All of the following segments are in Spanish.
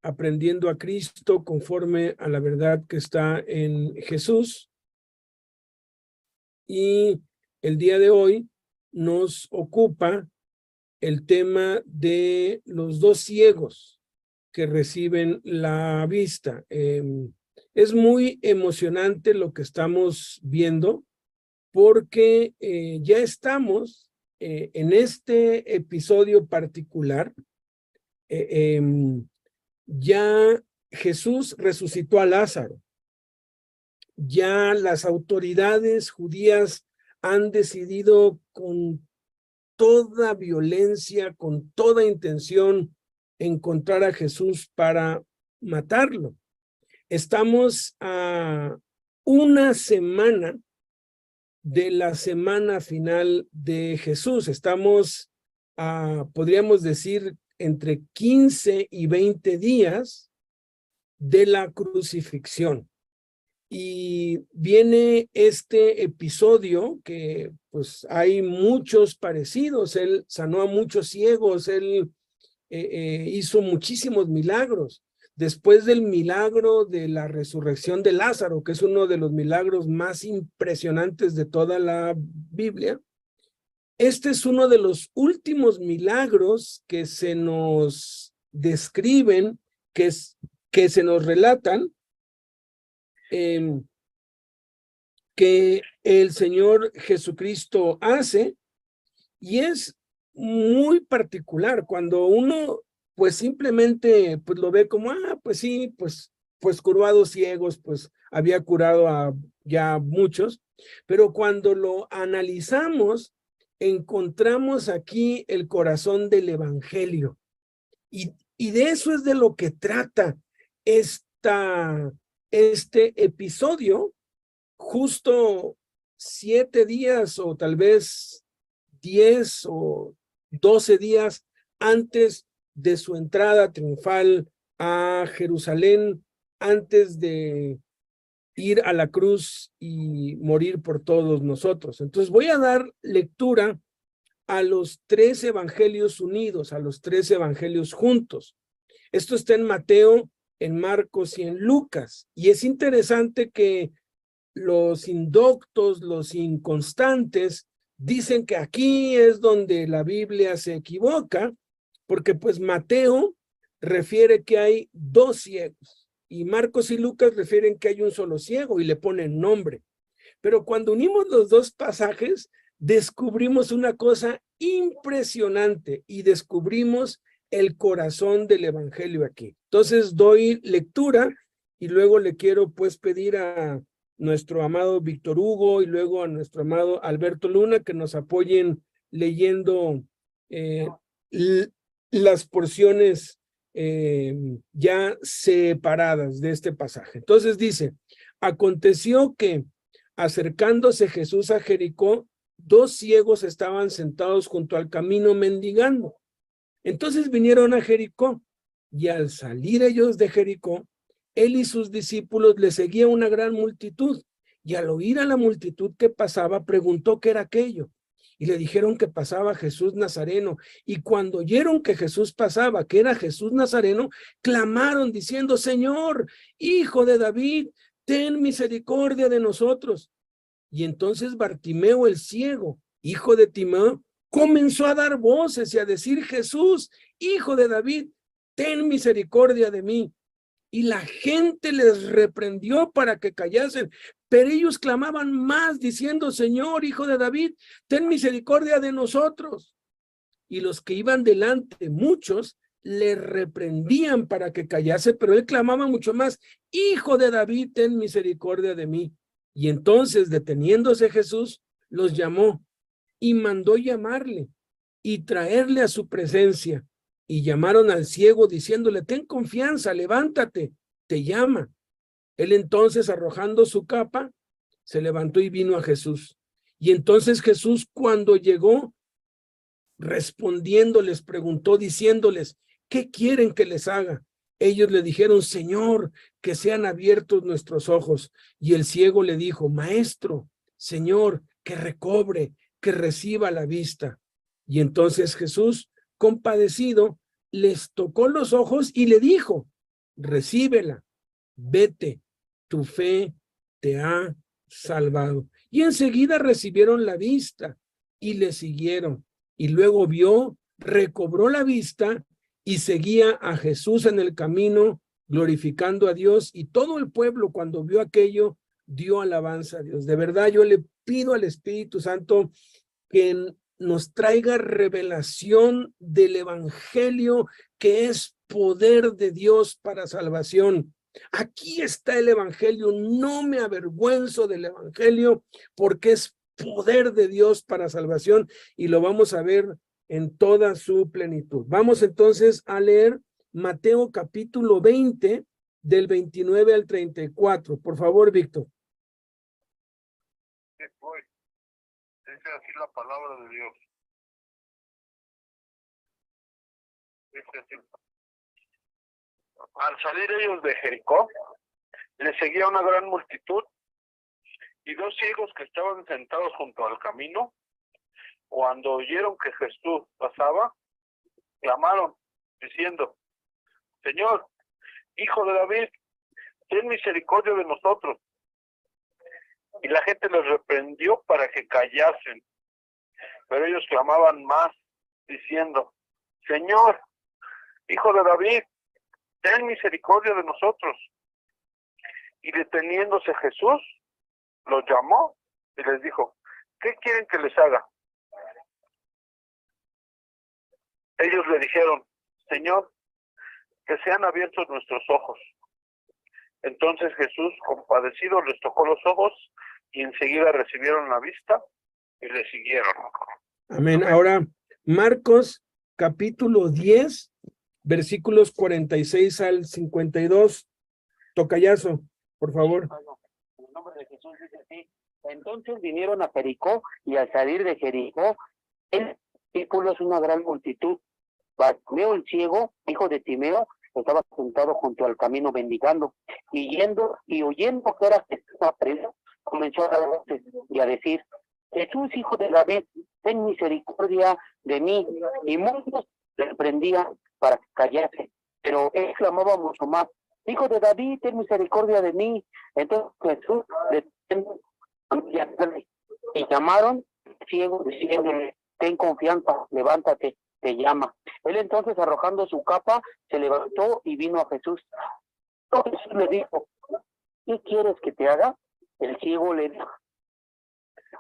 aprendiendo a Cristo conforme a la verdad que está en Jesús. Y el día de hoy nos ocupa el tema de los dos ciegos que reciben la vista. Es muy emocionante lo que estamos viendo porque ya estamos en este episodio particular. Ya Jesús resucitó a Lázaro. Ya las autoridades judías han decidido con toda violencia, con toda intención, encontrar a Jesús para matarlo. Estamos a una semana de la semana final de Jesús. Estamos podríamos decir, entre 15 y 20 días de la crucifixión. Y viene este episodio que pues hay muchos parecidos. Él sanó a muchos ciegos, él hizo muchísimos milagros. Después del milagro de la resurrección de Lázaro, que es uno de los milagros más impresionantes de toda la Biblia, este es uno de los últimos milagros que se nos describen, que se nos relatan, que el Señor Jesucristo hace, y es muy particular cuando uno pues simplemente pues lo ve como, pues sí, pues curó a 2 ciegos, pues había curado a ya muchos, pero cuando lo analizamos, encontramos aquí el corazón del evangelio, y de eso es de lo que trata este episodio, justo 7 días o tal vez 10 o 12 días antes de su entrada triunfal a Jerusalén, antes de ir a la cruz y morir por todos nosotros. Entonces voy a dar lectura a los 3 evangelios unidos, a los 3 evangelios juntos. Esto está en Mateo, en Marcos y en Lucas. Y es interesante que los indoctos, los inconstantes, dicen que aquí es donde la Biblia se equivoca, porque pues Mateo refiere que hay 2 ciegos y Marcos y Lucas refieren que hay un solo ciego y le ponen nombre. Pero cuando unimos los 2 pasajes, descubrimos una cosa impresionante y descubrimos el corazón del evangelio aquí. Entonces doy lectura y luego le quiero pues pedir a nuestro amado Víctor Hugo y luego a nuestro amado Alberto Luna que nos apoyen leyendo las porciones ya separadas de este pasaje. Entonces dice, aconteció que acercándose Jesús a Jericó, 2 ciegos estaban sentados junto al camino mendigando. Entonces vinieron a Jericó, y al salir ellos de Jericó, él y sus discípulos le seguía una gran multitud, y al oír a la multitud que pasaba, preguntó qué era aquello. Y le dijeron que pasaba Jesús Nazareno, y cuando oyeron que Jesús pasaba, que era Jesús Nazareno, clamaron diciendo, Señor, Hijo de David, ten misericordia de nosotros. Y entonces Bartimeo el ciego, hijo de Timeo, comenzó a dar voces y a decir, Jesús, Hijo de David, ten misericordia de mí. Y la gente les reprendió para que callasen, pero ellos clamaban más diciendo, Señor, Hijo de David, ten misericordia de nosotros. Y los que iban delante, muchos, le reprendían para que callase, pero él clamaba mucho más, Hijo de David, ten misericordia de mí. Y entonces, deteniéndose Jesús, los llamó y mandó llamarle y traerle a su presencia. Y llamaron al ciego diciéndole, ten confianza, levántate, te llama. Él entonces, arrojando su capa, se levantó y vino a Jesús. Y entonces Jesús, cuando llegó, respondiendo, les preguntó, diciéndoles, ¿qué quieren que les haga? Ellos le dijeron, Señor, que sean abiertos nuestros ojos. Y el ciego le dijo, Maestro, Señor, que recobre, que reciba la vista. Y entonces Jesús, compadecido, les tocó los ojos y le dijo, recíbela, vete, tu fe te ha salvado. Y enseguida recibieron la vista y le siguieron. Y luego vio, recobró la vista y seguía a Jesús en el camino, glorificando a Dios. Y todo el pueblo, cuando vio aquello, dio alabanza a Dios. De verdad, yo le pido al Espíritu Santo que nos traiga revelación del evangelio, que es poder de Dios para salvación. Aquí está el evangelio, no me avergüenzo del evangelio porque es poder de Dios para salvación y lo vamos a ver en toda su plenitud. Vamos entonces a leer Mateo capítulo 20 del 29 al 34. Por favor, Víctor. Dice así la palabra de Dios. Dice así. Al salir ellos de Jericó, les seguía una gran multitud, y dos ciegos que estaban sentados junto al camino, cuando oyeron que Jesús pasaba, clamaron, diciendo: Señor, Hijo de David, ten misericordia de nosotros. Y la gente les reprendió para que callasen. Pero ellos clamaban más, diciendo: Señor, Hijo de David, ten misericordia de nosotros. Y deteniéndose Jesús, los llamó y les dijo: ¿qué quieren que les haga? Ellos le dijeron: Señor, que sean abiertos nuestros ojos. Entonces Jesús, compadecido, les tocó los ojos, y enseguida recibieron la vista y le siguieron. Amén. Ahora, Marcos capítulo 10, versículos 46 al 52. Tocayazo, por favor. En el nombre de Jesús dice así: entonces vinieron a Jericó, y al salir de Jericó, en discípulos una gran multitud. Bartimeo el ciego, hijo de Timeo, estaba sentado junto al camino mendigando, y oyendo que era Jesús preso, comenzó a dar voces y a decir: Jesús, Hijo de David, ten misericordia de mí. Y muchos le reprendían para que callase, pero él clamaba mucho más: Hijo de David, ten misericordia de mí. Entonces Jesús le y llamaron al ciego, diciéndole: ten confianza, levántate, te llama. Él entonces, arrojando su capa, se levantó y vino a Jesús. Entonces Jesús le dijo: ¿qué quieres que te haga? El ciego le dijo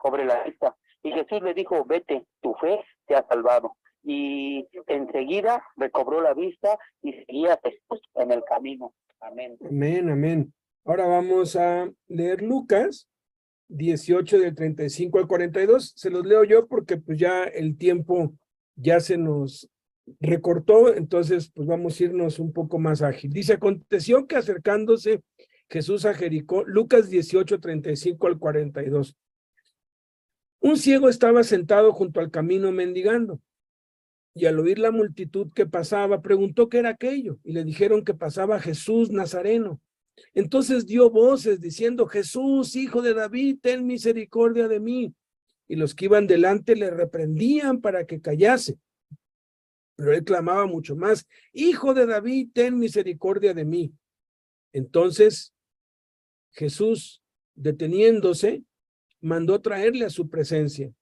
sobre la vista, y Jesús le dijo: vete, tu fe te ha salvado. Y enseguida recobró la vista y seguía a Jesús en el camino. Amén. Amén, amén. Ahora vamos a leer Lucas 18 del 35 al 42. Se los leo yo porque pues ya el tiempo ya se nos recortó, entonces pues vamos a irnos un poco más ágil. Dice: aconteció que acercándose Jesús a Jericó, Lucas 18, 35 al 42. Un ciego estaba sentado junto al camino mendigando, y al oír la multitud que pasaba, preguntó qué era aquello, y le dijeron que pasaba Jesús Nazareno. Entonces dio voces diciendo: Jesús, Hijo de David, ten misericordia de mí. Y los que iban delante le reprendían para que callase. Pero él clamaba mucho más: Hijo de David, ten misericordia de mí. Entonces Jesús, deteniéndose, mandó traerle a su presencia.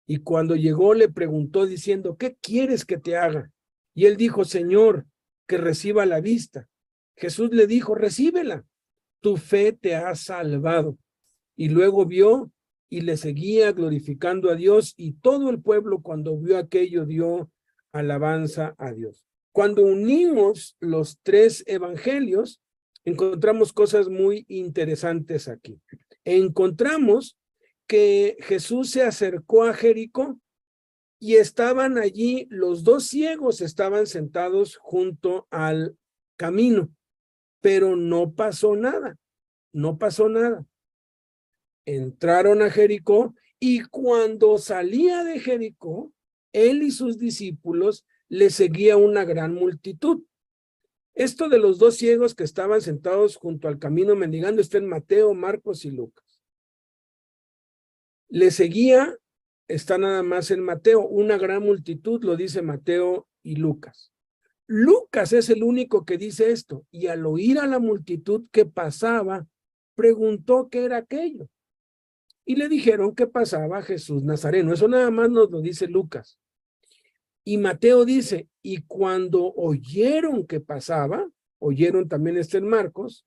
Y cuando llegó le preguntó diciendo: ¿qué quieres que te haga? Y él dijo: Señor, que reciba la vista. Jesús le dijo: recíbela, tu fe te ha salvado. Y luego vio y le seguía glorificando a Dios, y todo el pueblo, cuando vio aquello, dio alabanza a Dios. Cuando unimos los tres evangelios, encontramos cosas muy interesantes aquí. Encontramos que Jesús se acercó a Jericó y estaban allí los dos ciegos, estaban sentados junto al camino, pero no pasó nada, no pasó nada. Entraron a Jericó, y cuando salía de Jericó, él y sus discípulos le seguía una gran multitud. Esto de los dos ciegos que estaban sentados junto al camino mendigando está en Mateo, Marcos y Lucas. Le seguía, está nada más en Mateo, una gran multitud, lo dice Mateo y Lucas. Lucas es el único que dice esto, y al oír a la multitud que pasaba, preguntó qué era aquello. Y le dijeron que pasaba Jesús Nazareno. Eso nada más nos lo dice Lucas. Y Mateo dice, y cuando oyeron que pasaba, oyeron también en Marcos,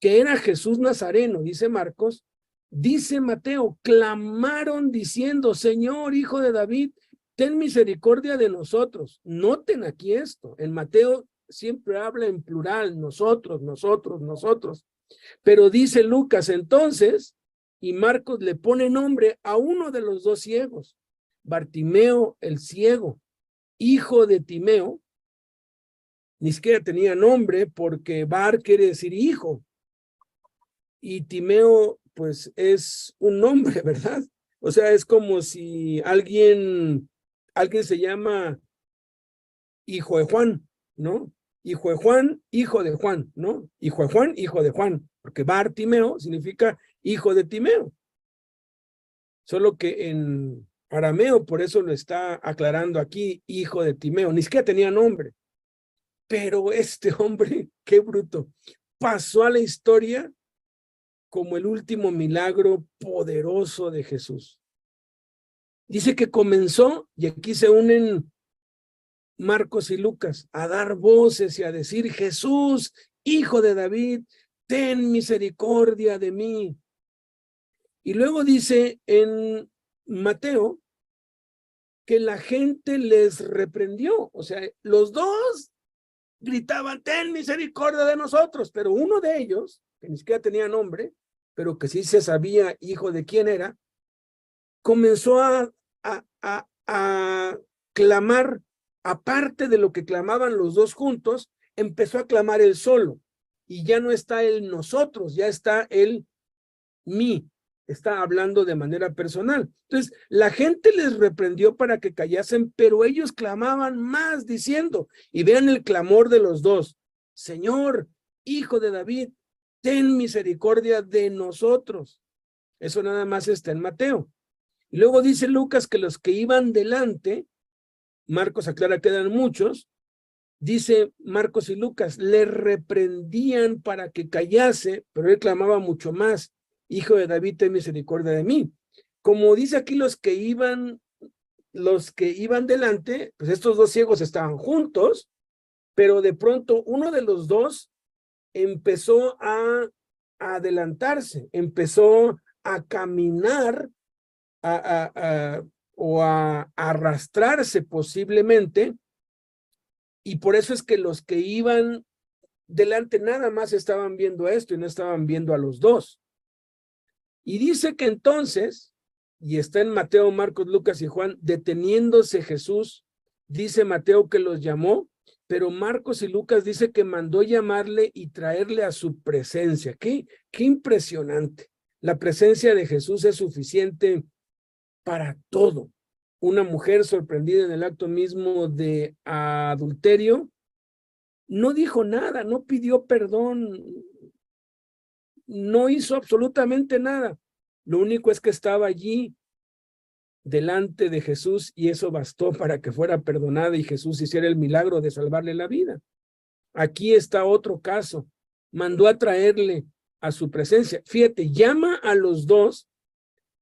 que era Jesús Nazareno, dice Marcos, dice Mateo, clamaron diciendo, Señor, Hijo de David, ten misericordia de nosotros. Noten aquí esto, en Mateo siempre habla en plural, nosotros, nosotros, nosotros. Pero dice Lucas entonces, y Marcos le pone nombre a uno de los dos ciegos, Bartimeo el ciego, hijo de Timeo. Ni siquiera tenía nombre porque Bar quiere decir hijo. Y Timeo, pues, es un nombre, ¿verdad? O sea, es como si alguien se llama hijo de Juan, ¿no? Hijo de Juan, hijo de Juan, ¿no? Hijo de Juan, hijo de Juan, porque Bartimeo significa hijo de Timeo. Solo que en arameo, por eso lo está aclarando aquí, hijo de Timeo, ni siquiera tenía nombre. Pero este hombre, qué bruto, pasó a la historia como el último milagro poderoso de Jesús. Dice que comenzó, y aquí se unen Marcos y Lucas, a dar voces y a decir, Jesús, hijo de David, ten misericordia de mí. Y luego dice en Mateo que la gente les reprendió, o sea, los dos gritaban, ten misericordia de nosotros, pero uno de ellos, que ni siquiera tenía nombre, pero que sí se sabía hijo de quién era, comenzó a clamar, aparte de lo que clamaban los dos juntos, empezó a clamar él solo, y ya no está el nosotros, ya está el mí, está hablando de manera personal. Entonces, la gente les reprendió para que callasen, pero ellos clamaban más diciendo, y vean el clamor de los dos, Señor, hijo de David, ten misericordia de nosotros. Eso nada más está en Mateo. Y luego dice Lucas que los que iban delante, Marcos aclara que eran muchos, dice Marcos y Lucas, le reprendían para que callase, pero él clamaba mucho más, Hijo de David, ten misericordia de mí. Como dice aquí los que iban delante, pues estos dos ciegos estaban juntos, pero de pronto uno de los dos empezó a adelantarse, empezó a caminar o a arrastrarse posiblemente, y por eso es que los que iban delante nada más estaban viendo esto y no estaban viendo a los dos. Y dice que entonces, y está en Mateo, Marcos, Lucas y Juan, deteniéndose Jesús, dice Mateo que los llamó, pero Marcos y Lucas dice que mandó llamarle y traerle a su presencia. Qué impresionante. La presencia de Jesús es suficiente para todo. Una mujer sorprendida en el acto mismo de adulterio no dijo nada, no pidió perdón, no hizo absolutamente nada. Lo único es que estaba allí delante de Jesús y eso bastó para que fuera perdonada y Jesús hiciera el milagro de salvarle la vida. Aquí está otro caso. Mandó a traerle a su presencia. Fíjate, llama a los dos,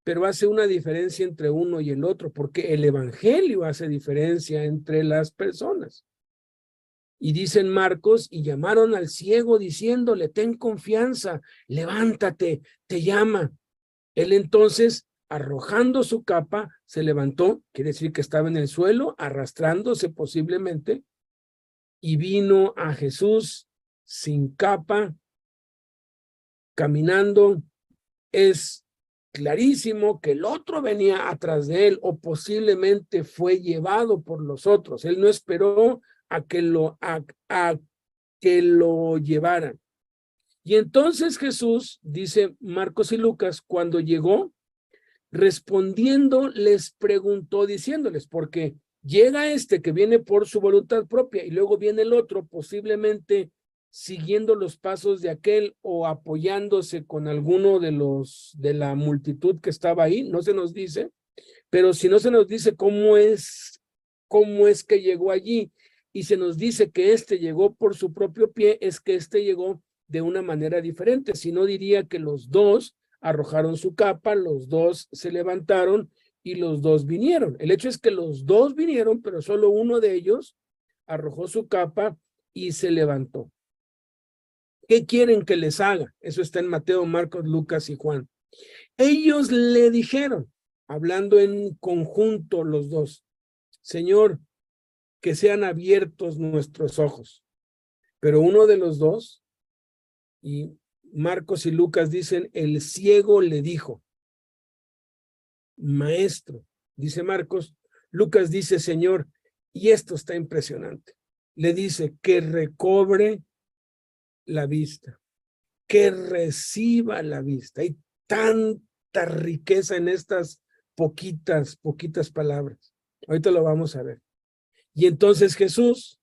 pero hace una diferencia entre uno y el otro, porque el evangelio hace diferencia entre las personas. Y dicen Marcos, y llamaron al ciego diciéndole, ten confianza, levántate, te llama. Él entonces, arrojando su capa, se levantó, quiere decir que estaba en el suelo, arrastrándose posiblemente, y vino a Jesús sin capa, caminando. Es clarísimo que el otro venía atrás de él o posiblemente fue llevado por los otros. Él no esperó a que lo llevaran. Y entonces Jesús, dice Marcos y Lucas, cuando llegó, respondiendo les preguntó diciéndoles, porque llega este que viene por su voluntad propia y luego viene el otro posiblemente siguiendo los pasos de aquel o apoyándose con alguno de la multitud que estaba ahí, no se nos dice, pero si no se nos dice cómo es que llegó allí, y se nos dice que éste llegó por su propio pie, es que éste llegó de una manera diferente. Si no, diría que los dos arrojaron su capa, los dos se levantaron y los dos vinieron. El hecho es que los dos vinieron, pero solo uno de ellos arrojó su capa y se levantó. ¿Qué quieren que les haga? Eso está en Mateo, Marcos, Lucas y Juan. Ellos le dijeron, hablando en conjunto los dos, Señor, que sean abiertos nuestros ojos. Pero uno de los dos, y Marcos y Lucas dicen, el ciego le dijo, Maestro, dice Marcos, Lucas dice, Señor, y esto está impresionante. Le dice que recobre la vista, que reciba la vista. Hay tanta riqueza en estas poquitas palabras. Ahorita lo vamos a ver. Y entonces Jesús,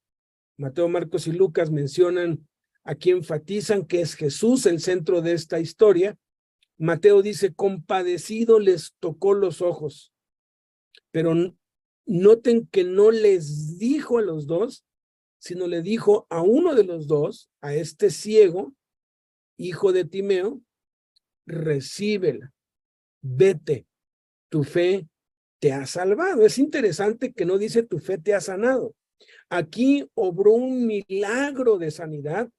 Mateo, Marcos y Lucas mencionan, aquí enfatizan que es Jesús el centro de esta historia. Mateo dice, compadecido les tocó los ojos, pero noten que no les dijo a los dos, sino le dijo a uno de los dos, a este ciego, hijo de Timeo, recíbela, vete, tu fe te ha salvado. Es interesante que no dice tu fe te ha sanado. Aquí obró un milagro de sanidad,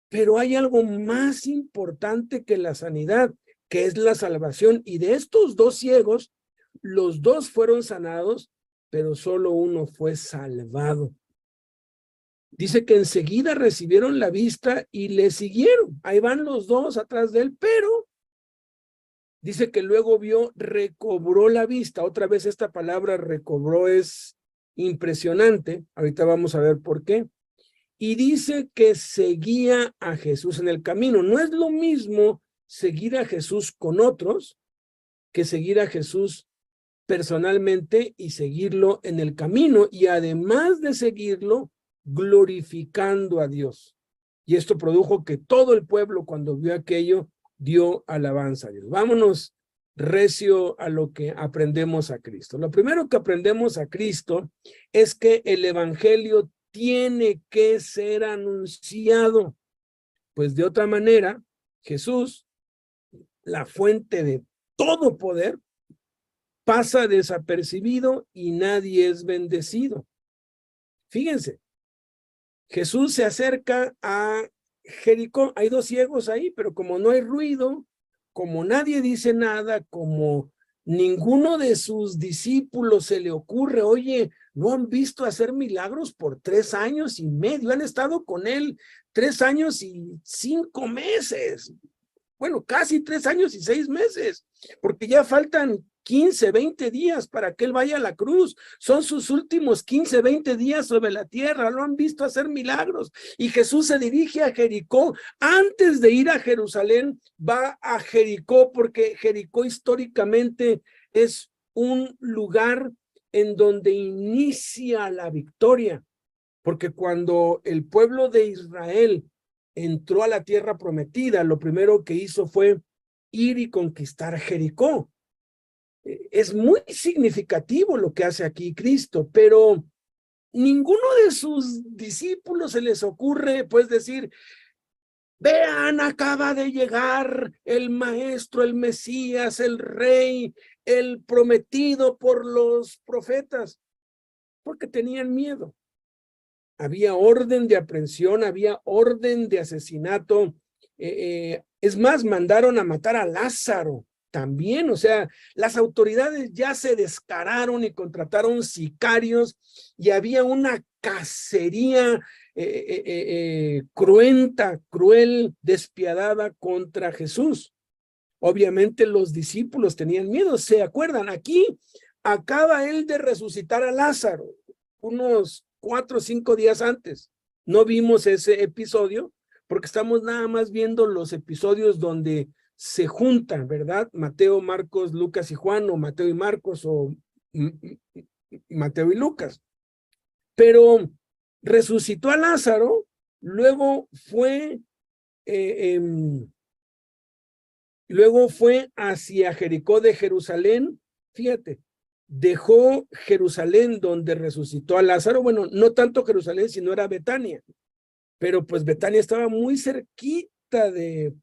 pero hay algo más importante que la sanidad, que es la salvación. Y de estos dos ciegos, los dos fueron sanados, pero solo uno fue salvado. Dice que enseguida recibieron la vista y le siguieron. Ahí van los dos atrás de él, pero dice que luego vio, recobró la vista. Otra vez esta palabra recobró es impresionante. Ahorita vamos a ver por qué. Y dice que seguía a Jesús en el camino. No es lo mismo seguir a Jesús con otros que seguir a Jesús personalmente y seguirlo en el camino. Y además de seguirlo, glorificando a Dios. Y esto produjo que todo el pueblo, cuando vio aquello, dio alabanza a Dios. Vámonos recio a lo que aprendemos a Cristo. Lo primero que aprendemos a Cristo es que el evangelio tiene que ser anunciado, pues de otra manera, Jesús, la fuente de todo poder, pasa desapercibido y nadie es bendecido. Fíjense, Jesús se acerca a Jericó, hay dos ciegos ahí, pero como no hay ruido, como nadie dice nada, como ninguno de sus discípulos se le ocurre, oye, ¿no han visto hacer milagros por 3 años y medio? Han estado con él 3 años y 5 meses. Bueno, casi 3 años y 6 meses, porque ya faltan 15, 20 días para que él vaya a la cruz. Son sus últimos 15, 20 días sobre la tierra. Lo han visto hacer milagros. Y Jesús se dirige a Jericó. Antes de ir a Jerusalén, va a Jericó, porque Jericó históricamente es un lugar en donde inicia la victoria. Porque cuando el pueblo de Israel entró a la tierra prometida, lo primero que hizo fue ir y conquistar Jericó. Es muy significativo lo que hace aquí Cristo, pero ninguno de sus discípulos se les ocurre, pues, decir, vean, acaba de llegar el maestro, el Mesías, el rey, el prometido por los profetas, porque tenían miedo. Había orden de aprehensión, había orden de asesinato. Es más, mandaron a matar a Lázaro también. O sea, las autoridades ya se descararon y contrataron sicarios y había una cacería cruenta, cruel, despiadada contra Jesús. Obviamente los discípulos tenían miedo. ¿Se acuerdan? Aquí acaba él de resucitar a Lázaro, unos 4 o 5 días antes. No vimos ese episodio porque estamos nada más viendo los episodios donde se juntan, ¿verdad? Mateo, Marcos, Lucas y Juan, o Mateo y Marcos, o Mateo y Lucas. Pero resucitó a Lázaro, luego fue hacia Jericó de Jerusalén. Fíjate, dejó Jerusalén donde resucitó a Lázaro. Bueno, no tanto Jerusalén, sino era Betania. Pero pues Betania estaba muy cerquita de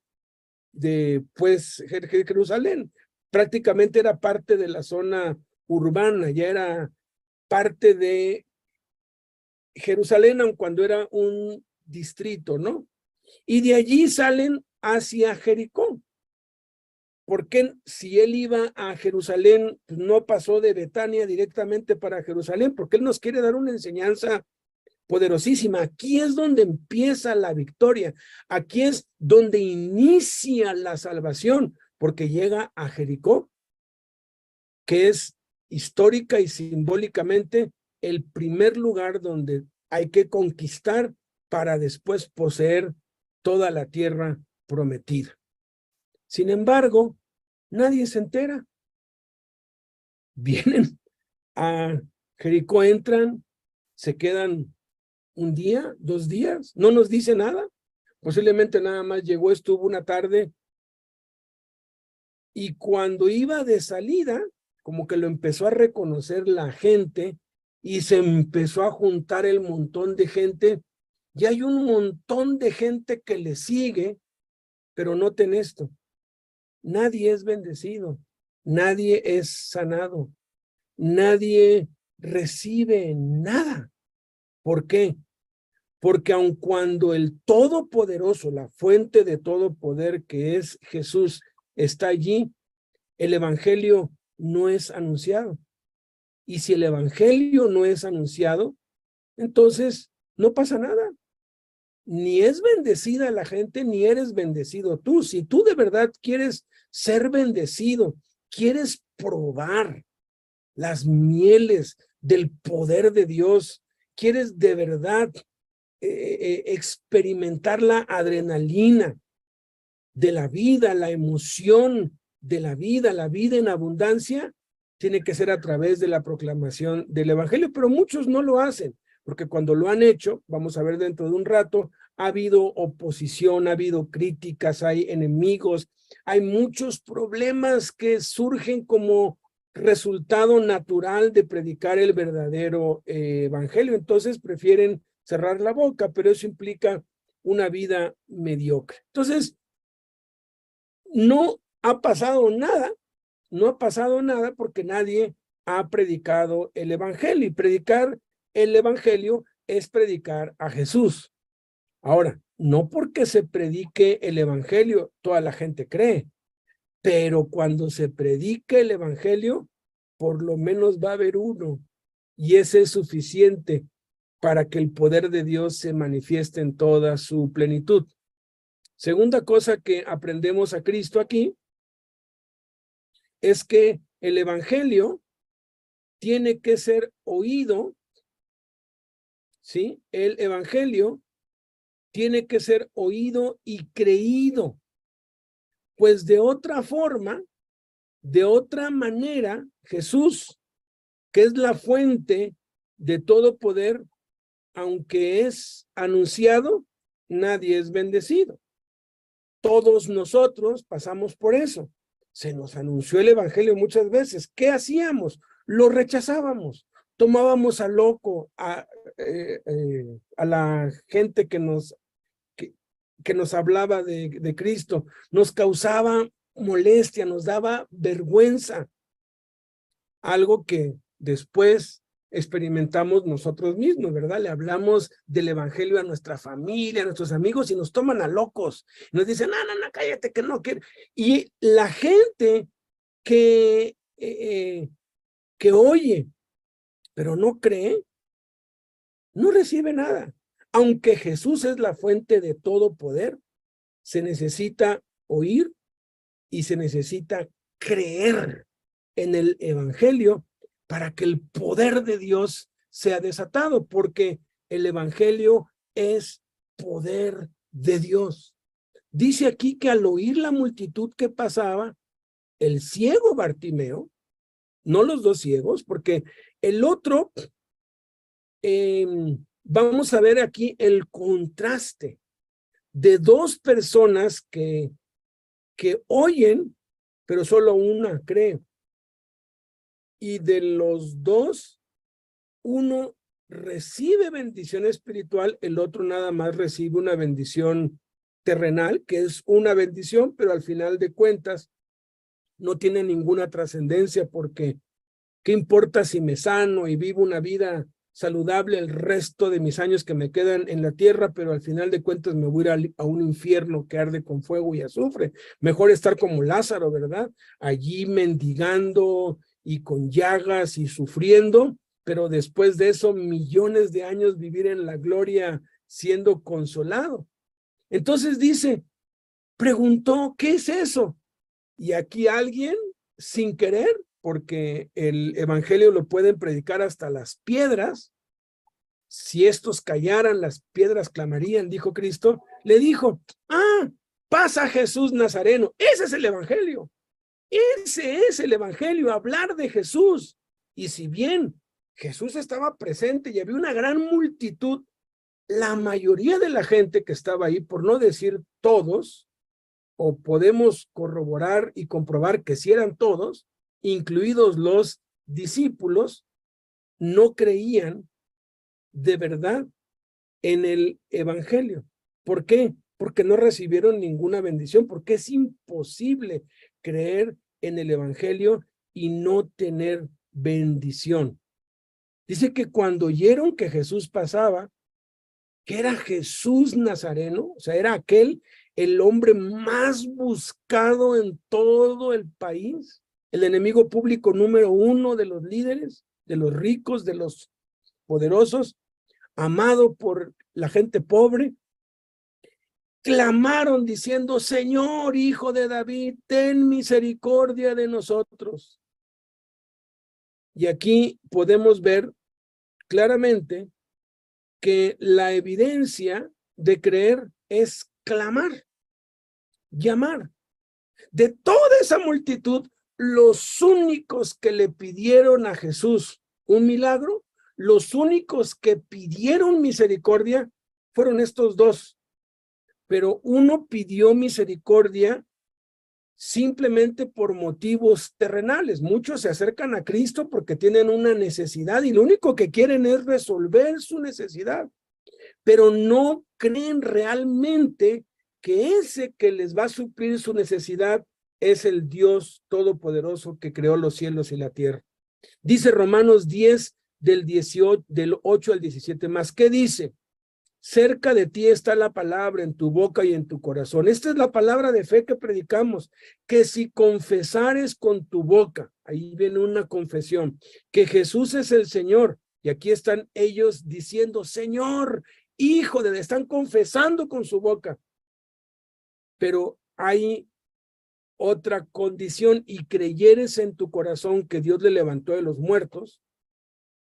pues Jerusalén. Prácticamente era parte de la zona urbana, ya era parte de Jerusalén, aun cuando era un distrito, ¿no? Y de allí salen hacia Jericó. ¿Por qué si él iba a Jerusalén, pues no pasó de Betania directamente para Jerusalén? Porque él nos quiere dar una enseñanza poderosísima. Aquí es donde empieza la victoria. Aquí es donde inicia la salvación, porque llega a Jericó, que es histórica y simbólicamente el primer lugar donde hay que conquistar para después poseer toda la tierra prometida. Sin embargo, nadie se entera. Vienen a Jericó, entran, se quedan un día, 2 días, no nos dice nada. Posiblemente nada más llegó, estuvo una tarde, y cuando iba de salida, como que lo empezó a reconocer la gente y se empezó a juntar el montón de gente, y hay un montón de gente que le sigue, pero noten esto: nadie es bendecido, nadie es sanado, nadie recibe nada. ¿Por qué? Porque aun cuando el Todopoderoso, la fuente de todo poder que es Jesús, está allí, el evangelio no es anunciado. Y si el evangelio no es anunciado, entonces no pasa nada. Ni es bendecida la gente, ni eres bendecido tú. Si tú de verdad quieres ser bendecido, quieres probar las mieles del poder de Dios, quieres de verdad experimentar la adrenalina de la vida, la emoción de la vida en abundancia, tiene que ser a través de la proclamación del evangelio, pero muchos no lo hacen, porque cuando lo han hecho, vamos a ver dentro de un rato, ha habido oposición, ha habido críticas, hay enemigos, hay muchos problemas que surgen como resultado natural de predicar el verdadero evangelio. Entonces prefieren cerrar la boca, pero eso implica una vida mediocre. Entonces, no ha pasado nada, no ha pasado nada porque nadie ha predicado el evangelio, y predicar el evangelio es predicar a Jesús. Ahora, no porque se predique el evangelio toda la gente cree, pero cuando se predique el evangelio, por lo menos va a haber uno, y ese es suficiente para que el poder de Dios se manifieste en toda su plenitud. Segunda cosa que aprendemos a Cristo aquí es que el evangelio tiene que ser oído, ¿sí? El evangelio tiene que ser oído y creído, pues de otra forma, de otra manera, Jesús, que es la fuente de todo poder, aunque es anunciado, nadie es bendecido. Todos nosotros pasamos por eso. Se nos anunció el evangelio muchas veces. ¿Qué hacíamos? Lo rechazábamos. Tomábamos a loco a la gente que nos hablaba de Cristo. Nos causaba molestia, nos daba vergüenza. Algo que después experimentamos nosotros mismos, ¿verdad? Le hablamos del evangelio a nuestra familia, a nuestros amigos, y nos toman a locos. Nos dicen, no, cállate, que no quiero. Y la gente que oye, pero no cree, no recibe nada. Aunque Jesús es la fuente de todo poder, se necesita oír y se necesita creer en el evangelio para que el poder de Dios sea desatado, porque el evangelio es poder de Dios. Dice aquí que al oír la multitud que pasaba, el ciego Bartimeo, no los dos ciegos, porque el otro, vamos a ver aquí el contraste de dos personas que oyen, pero solo una cree. y de los dos, uno recibe bendición espiritual, el otro nada más recibe una bendición terrenal, que es una bendición, pero al final de cuentas no tiene ninguna trascendencia, porque ¿qué importa si me sano y vivo una vida saludable el resto de mis años que me quedan en la tierra, pero al final de cuentas me voy a ir a un infierno que arde con fuego y azufre? Mejor estar como Lázaro, ¿verdad? Allí mendigando y con llagas y sufriendo, pero después de eso millones de años vivir en la gloria siendo consolado. Entonces dice, preguntó, ¿qué es eso? Y aquí alguien, sin querer, porque el evangelio lo pueden predicar hasta las piedras, si estos callaran, las piedras clamarían, dijo Cristo, le dijo, pasa Jesús Nazareno. Ese es el evangelio. Ese es el evangelio, hablar de Jesús. Y si bien Jesús estaba presente y había una gran multitud, la mayoría de la gente que estaba ahí, por no decir todos, o podemos corroborar y comprobar que si eran todos, incluidos los discípulos, no creían de verdad en el evangelio. ¿Por qué? Porque no recibieron ninguna bendición, porque es imposible creer en el evangelio y no tener bendición. Dice que cuando oyeron que Jesús pasaba, que era Jesús Nazareno, o sea, era el hombre más buscado en todo el país, el enemigo público número 1 de los líderes, de los ricos, de los poderosos, amado por la gente pobre, clamaron diciendo, Señor, Hijo de David, ten misericordia de nosotros. Y aquí podemos ver claramente que la evidencia de creer es clamar, llamar. De toda esa multitud, los únicos que le pidieron a Jesús un milagro, los únicos que pidieron misericordia fueron estos dos. Pero uno pidió misericordia simplemente por motivos terrenales. Muchos se acercan a Cristo porque tienen una necesidad y lo único que quieren es resolver su necesidad, pero no creen realmente que ese que les va a suplir su necesidad es el Dios todopoderoso que creó los cielos y la tierra. Dice Romanos 10 del 8 al 17 más. ¿Qué dice? Cerca de ti está la palabra en tu boca y en tu corazón. Esta es la palabra de fe que predicamos, que si confesares con tu boca, ahí viene una confesión, que Jesús es el Señor, y aquí están ellos diciendo, Señor, Hijo de, están confesando con su boca, pero hay otra condición, y creyeres en tu corazón que Dios le levantó de los muertos.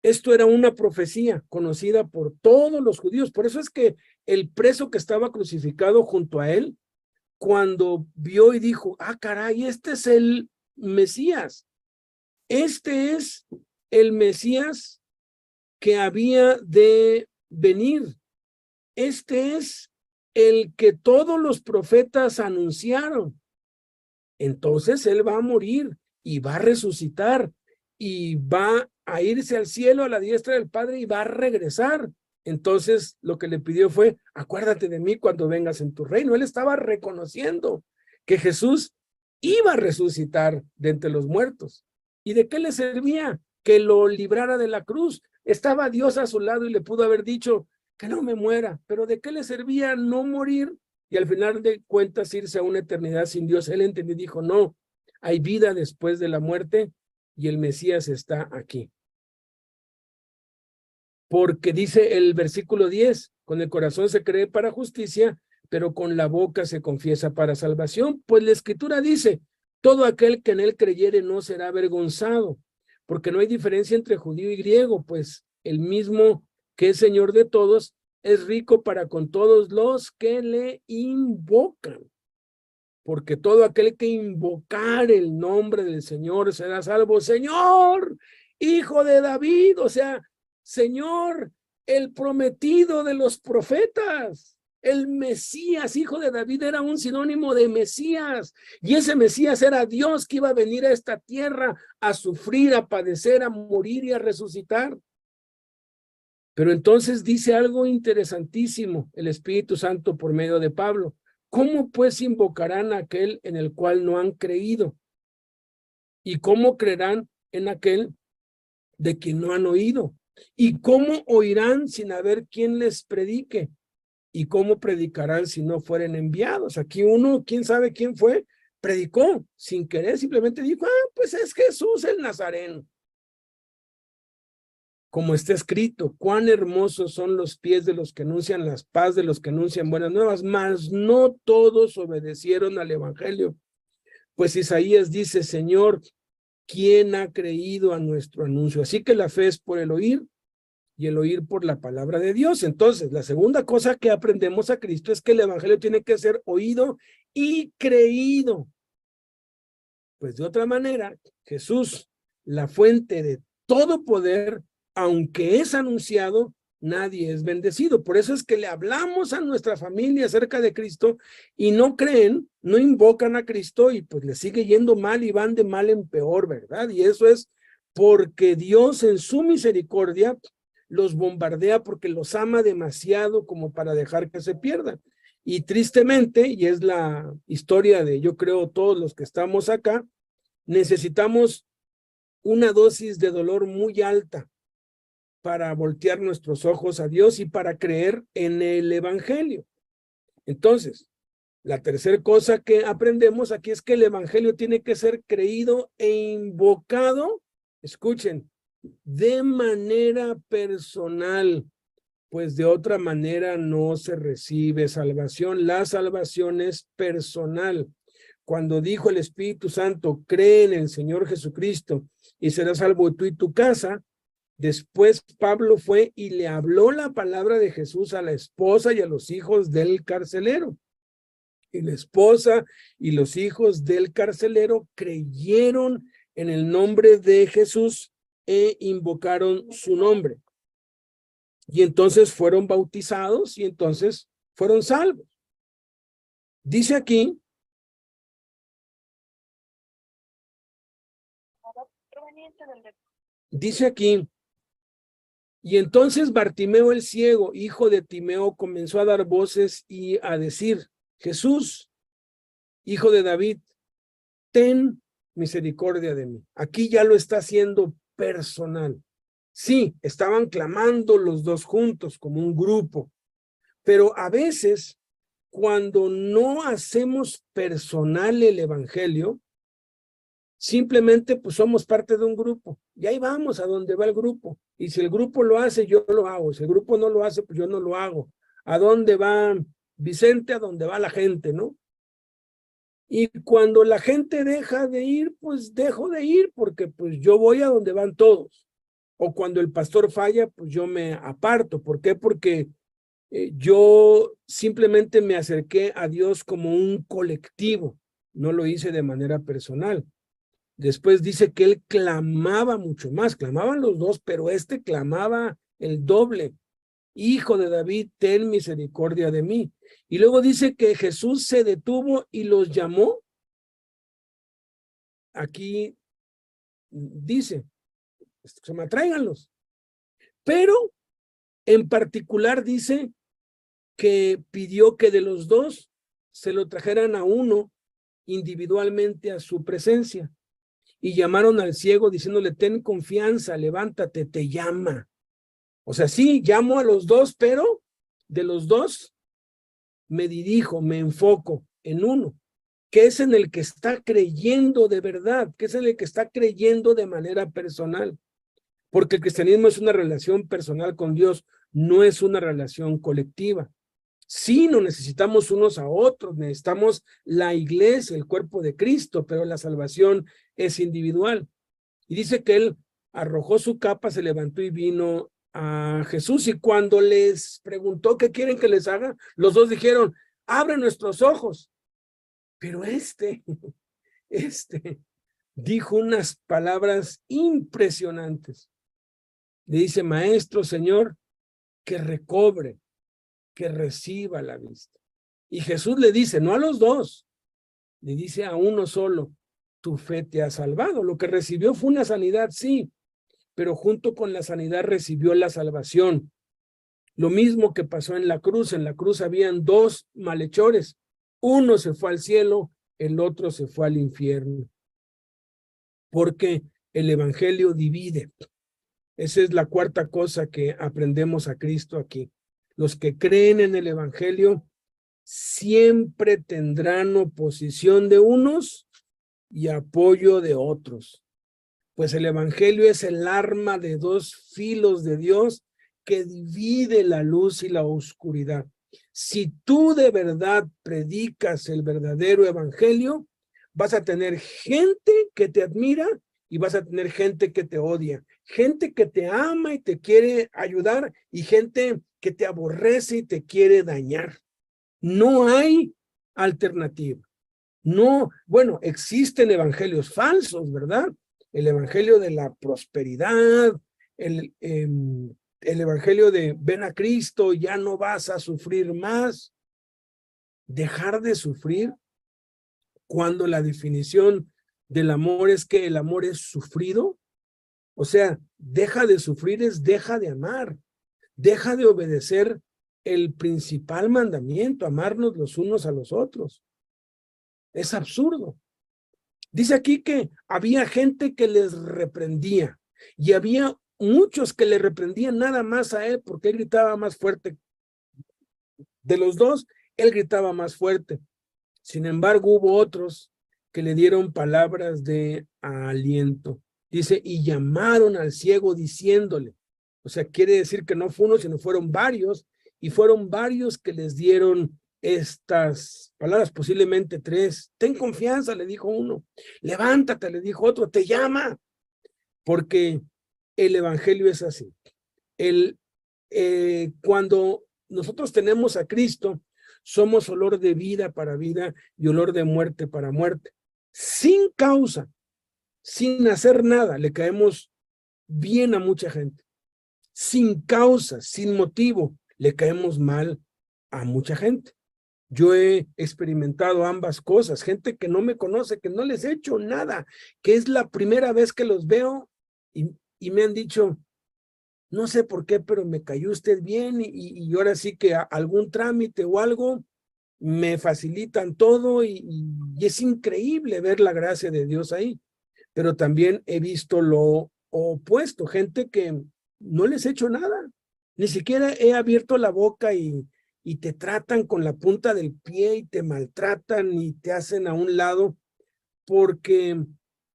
Esto era una profecía conocida por todos los judíos. Por eso es que el preso que estaba crucificado junto a él, cuando vio y dijo, caray, este es el Mesías. Este es el Mesías que había de venir. Este es el que todos los profetas anunciaron. Entonces él va a morir y va a resucitar y va a irse al cielo a la diestra del Padre y va a regresar. Entonces lo que le pidió fue, acuérdate de mí cuando vengas en tu reino. Él estaba reconociendo que Jesús iba a resucitar de entre los muertos. ¿Y de qué le servía? Que lo librara de la cruz. Estaba Dios a su lado y le pudo haber dicho que no me muera, pero ¿de qué le servía no morir? Y al final de cuentas irse a una eternidad sin Dios. Él entendió y dijo, no, hay vida después de la muerte y el Mesías está aquí. Porque dice el versículo 10, con el corazón se cree para justicia, pero con la boca se confiesa para salvación. Pues la Escritura dice, todo aquel que en él creyere no será avergonzado, porque no hay diferencia entre judío y griego, pues el mismo que es Señor de todos, es rico para con todos los que le invocan. Porque todo aquel que invocar el nombre del Señor será salvo. Señor, Hijo de David, o sea, Señor, el prometido de los profetas, El Mesías, hijo de David, era un sinónimo de Mesías. Y ese Mesías era Dios que iba a venir a esta tierra a sufrir, a padecer, a morir y a resucitar. Pero entonces dice algo interesantísimo el Espíritu Santo por medio de Pablo. ¿Cómo pues invocarán a aquel en el cual no han creído? ¿Y cómo creerán en aquel de quien no han oído? ¿Y cómo oirán sin haber quien les predique? ¿Y cómo predicarán si no fueren enviados? Aquí uno, quién sabe quién fue, predicó sin querer, simplemente dijo, pues es Jesús el Nazareno. Como está escrito, cuán hermosos son los pies de los que anuncian la paz, de los que anuncian buenas nuevas, mas no todos obedecieron al evangelio. Pues Isaías dice, Señor, ¿quién ha creído a nuestro anuncio? Así que la fe es por el oír y el oír por la palabra de Dios. Entonces, la segunda cosa que aprendemos a Cristo es que el evangelio tiene que ser oído y creído. Pues de otra manera, Jesús, la fuente de todo poder, aunque es anunciado, nadie es bendecido. Por eso es que le hablamos a nuestra familia acerca de Cristo y no creen, no invocan a Cristo y pues le sigue yendo mal y van de mal en peor, ¿verdad? Y eso es porque Dios en su misericordia los bombardea porque los ama demasiado como para dejar que se pierdan. Y tristemente, y es la historia de yo creo todos los que estamos acá, necesitamos una dosis de dolor muy alta para voltear nuestros ojos a Dios y para creer en el evangelio. Entonces, la tercera cosa que aprendemos aquí es que el evangelio tiene que ser creído e invocado, escuchen, de manera personal, pues de otra manera no se recibe salvación. La salvación es personal. Cuando dijo el Espíritu Santo, cree en el Señor Jesucristo y serás salvo tú y tu casa, después Pablo fue y le habló la palabra de Jesús a la esposa y a los hijos del carcelero. Y la esposa y los hijos del carcelero creyeron en el nombre de Jesús e invocaron su nombre. Y entonces fueron bautizados y entonces fueron salvos. Dice aquí, y entonces Bartimeo el ciego, hijo de Timeo, comenzó a dar voces y a decir, Jesús, hijo de David, ten misericordia de mí. Aquí ya lo está haciendo personal. Sí, estaban clamando los dos juntos como un grupo, pero a veces cuando no hacemos personal el evangelio, simplemente pues somos parte de un grupo y ahí vamos a donde va el grupo. Y si el grupo lo hace, yo lo hago. Si el grupo no lo hace, pues yo no lo hago. ¿A dónde va Vicente? A dónde va la gente, ¿no? Y cuando la gente deja de ir, pues dejo de ir porque pues yo voy a donde van todos. O cuando el pastor falla, pues yo me aparto. ¿Por qué? Porque yo simplemente me acerqué a Dios como un colectivo. No lo hice de manera personal. Después dice que él clamaba mucho más, clamaban los dos, pero este clamaba el doble. Hijo de David, ten misericordia de mí. Y luego dice que Jesús se detuvo y los llamó. Aquí dice, se me tráiganlos. Pero en particular dice que pidió que de los dos se lo trajeran a uno individualmente a su presencia. Y llamaron al ciego diciéndole, ten confianza, levántate, te llama. O sea, sí, llamo a los dos, pero de los dos me dirijo, me enfoco en uno, que es en el que está creyendo de verdad, que es en el que está creyendo de manera personal. Porque el cristianismo es una relación personal con Dios, no es una relación colectiva. Sí, nos necesitamos unos a otros, necesitamos la iglesia, el cuerpo de Cristo, pero la salvación es individual. Y dice que él arrojó su capa, se levantó y vino a Jesús. Y cuando les preguntó qué quieren que les haga, los dos dijeron, abre nuestros ojos. Pero este dijo unas palabras impresionantes. Le dice, maestro, Señor, que recobre. que reciba la vista. Y Jesús le dice, no a los dos, le dice a uno solo, tu fe te ha salvado. Lo que recibió fue una sanidad, sí, pero junto con la sanidad recibió la salvación. Lo mismo que pasó en la cruz habían dos malhechores, uno se fue al cielo, el otro se fue al infierno, porque el evangelio divide. Esa es la cuarta cosa que aprendemos a Cristo aquí. Los que creen en el evangelio siempre tendrán oposición de unos y apoyo de otros, pues el evangelio es el arma de dos filos de Dios que divide la luz y la oscuridad. Si tú de verdad predicas el verdadero evangelio, vas a tener gente que te admira y vas a tener gente que te odia, gente que te ama y te quiere ayudar y gente que te aborrece y te quiere dañar. No hay alternativa. No, bueno, existen evangelios falsos, ¿verdad? El evangelio de la prosperidad, el evangelio de ven a Cristo, ya no vas a sufrir más. Dejar de sufrir cuando la definición del amor es que el amor es sufrido. O sea, deja de sufrir es deja de amar, deja de obedecer el principal mandamiento, amarnos los unos a los otros. Es absurdo. Dice aquí que había gente que les reprendía y había muchos que le reprendían nada más a él porque él gritaba más fuerte. De los dos, él gritaba más fuerte. Sin embargo, hubo otros que le dieron palabras de aliento. Dice, y llamaron al ciego diciéndole. O sea, quiere decir que no fue uno, sino fueron varios, y fueron varios que les dieron estas palabras, posiblemente tres. Ten confianza, le dijo uno. Levántate, le dijo otro, te llama. Porque el evangelio es así. Cuando nosotros tenemos a Cristo, somos olor de vida para vida y olor de muerte para muerte. Sin causa, sin hacer nada, le caemos bien a mucha gente. Sin causa, sin motivo, le caemos mal a mucha gente. Yo he experimentado ambas cosas, gente que no me conoce, que no les he hecho nada, que es la primera vez que los veo y me han dicho, no sé por qué, pero me cayó usted bien y ahora sí que algún trámite o algo me facilitan todo y es increíble ver la gracia de Dios ahí. Pero también he visto lo opuesto, gente que no les he hecho nada, ni siquiera he abierto la boca y te tratan con la punta del pie y te maltratan y te hacen a un lado porque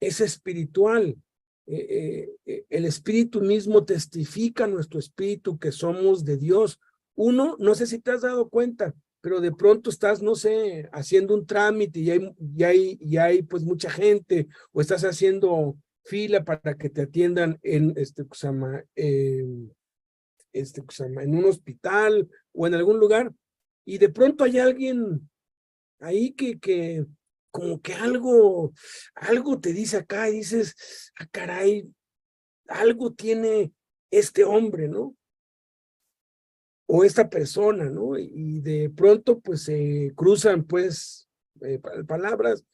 es espiritual. El espíritu mismo testifica a nuestro espíritu que somos de Dios. Uno, no sé si te has dado cuenta, pero de pronto estás, no sé, haciendo un trámite y hay pues mucha gente, o estás haciendo fila para que te atiendan en en un hospital o en algún lugar, y de pronto hay alguien ahí que como que algo te dice acá y dices, ah, caray, algo tiene este hombre, ¿no? O esta persona, ¿no? Y de pronto pues se cruzan pues palabras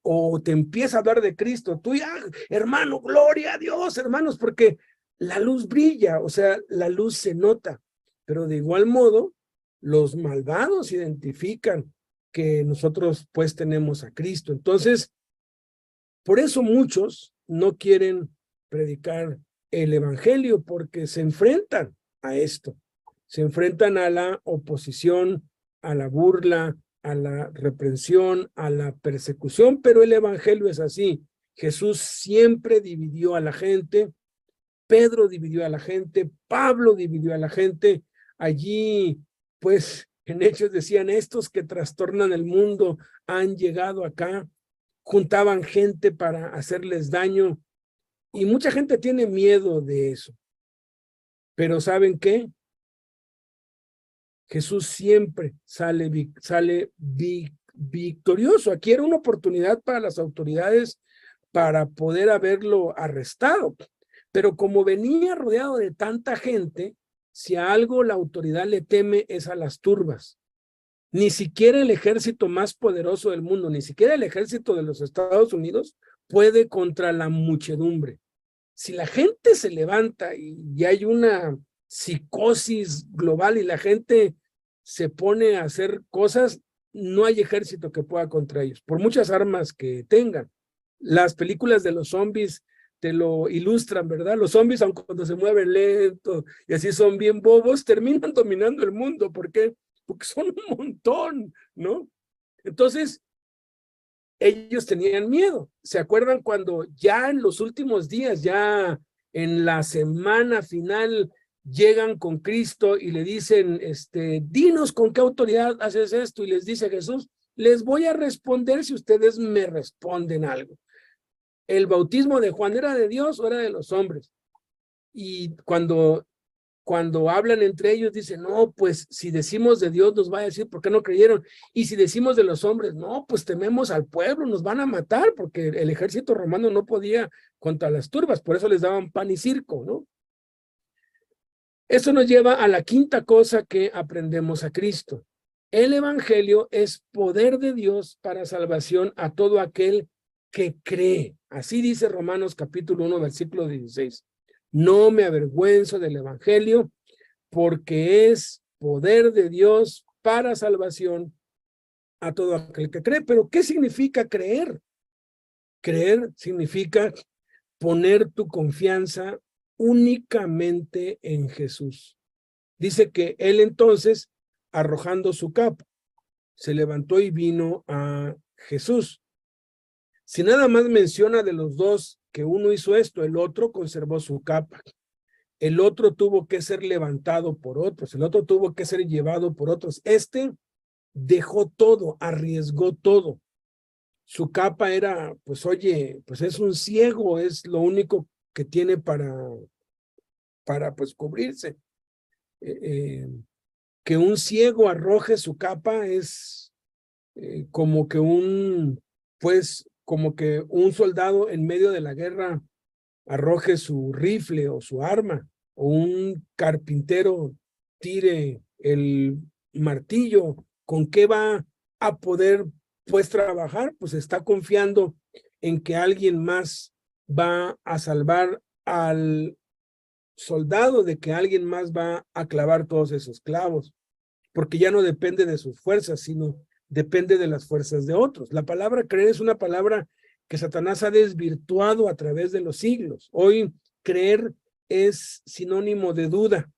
o te empieza a hablar de Cristo. Tú ya, hermano, gloria a Dios, hermanos, porque la luz brilla, o sea, la luz se nota, pero de igual modo los malvados identifican que nosotros pues tenemos a Cristo. Entonces, por eso muchos no quieren predicar el evangelio porque se enfrentan a esto. Se enfrentan a la oposición, a la burla, a la reprensión, a la persecución, pero el evangelio es así. Jesús siempre dividió a la gente, Pedro dividió a la gente, Pablo dividió a la gente. Allí, pues, en Hechos decían, estos que trastornan el mundo han llegado acá, juntaban gente para hacerles daño, y mucha gente tiene miedo de eso. Pero ¿saben qué? Jesús siempre sale victorioso. Aquí era una oportunidad para las autoridades para poder haberlo arrestado. Pero como venía rodeado de tanta gente, si a algo la autoridad le teme es a las turbas. Ni siquiera el ejército más poderoso del mundo, ni siquiera el ejército de los Estados Unidos puede contra la muchedumbre. Si la gente se levanta y hay una psicosis global y la gente se pone a hacer cosas, no hay ejército que pueda contra ellos, por muchas armas que tengan. Las películas de los zombies te lo ilustran, ¿verdad? Los zombies, aun cuando se mueven lento y así son bien bobos, terminan dominando el mundo. ¿Por qué? Porque son un montón, ¿no? Entonces, ellos tenían miedo. ¿Se acuerdan cuando ya en los últimos días, ya en la semana final, llegan con Cristo y le dicen, dinos con qué autoridad haces esto? Y les dice Jesús, les voy a responder si ustedes me responden algo. ¿El bautismo de Juan era de Dios o era de los hombres? Y cuando hablan entre ellos, dicen, no, pues si decimos de Dios nos va a decir por qué no creyeron. Y si decimos de los hombres, no, pues tememos al pueblo, nos van a matar, porque el ejército romano no podía contra las turbas, por eso les daban pan y circo, ¿no? Esto nos lleva a la quinta cosa que aprendemos a Cristo. El evangelio es poder de Dios para salvación a todo aquel que cree. Así dice Romanos capítulo 1, versículo 16. No me avergüenzo del evangelio porque es poder de Dios para salvación a todo aquel que cree. Pero ¿qué significa creer? Creer significa poner tu confianza únicamente en Jesús. Dice que él entonces, arrojando su capa, se levantó y vino a Jesús. Si nada más menciona de los dos que uno hizo esto, el otro conservó su capa. El otro tuvo que ser levantado por otros, el otro tuvo que ser llevado por otros. Dejó todo, arriesgó todo. Su capa era, pues oye, pues es un ciego, es lo único que tiene para pues cubrirse. Que un ciego arroje su capa es como que un soldado en medio de la guerra arroje su rifle o su arma, o un carpintero tire el martillo. ¿Con qué va a poder pues trabajar? Pues está confiando en que alguien más va a salvar al soldado, de que alguien más va a clavar todos esos clavos, porque ya no depende de sus fuerzas, sino depende de las fuerzas de otros. La palabra creer es una palabra que Satanás ha desvirtuado a través de los siglos. Hoy creer es sinónimo de duda.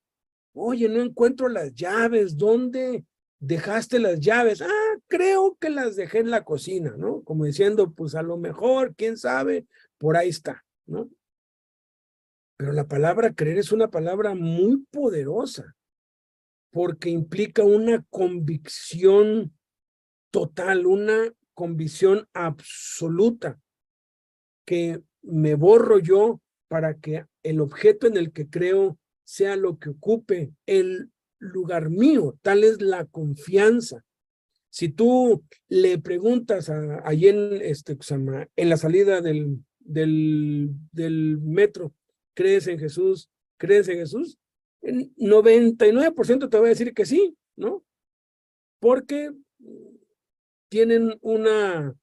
Oye, no encuentro las llaves. ¿Dónde dejaste las llaves? Creo que las dejé en la cocina, ¿no? Como diciendo, pues a lo mejor, quién sabe, por ahí está, ¿no? Pero la palabra creer es una palabra muy poderosa, porque implica una convicción total, una convicción absoluta, que me borro yo para que el objeto en el que creo sea lo que ocupe el lugar mío. Tal es la confianza. Si tú le preguntas allí en la salida del metro, ¿crees en Jesús? ¿Crees en Jesús? El 99% te va a decir que sí, ¿no? Porque tienen una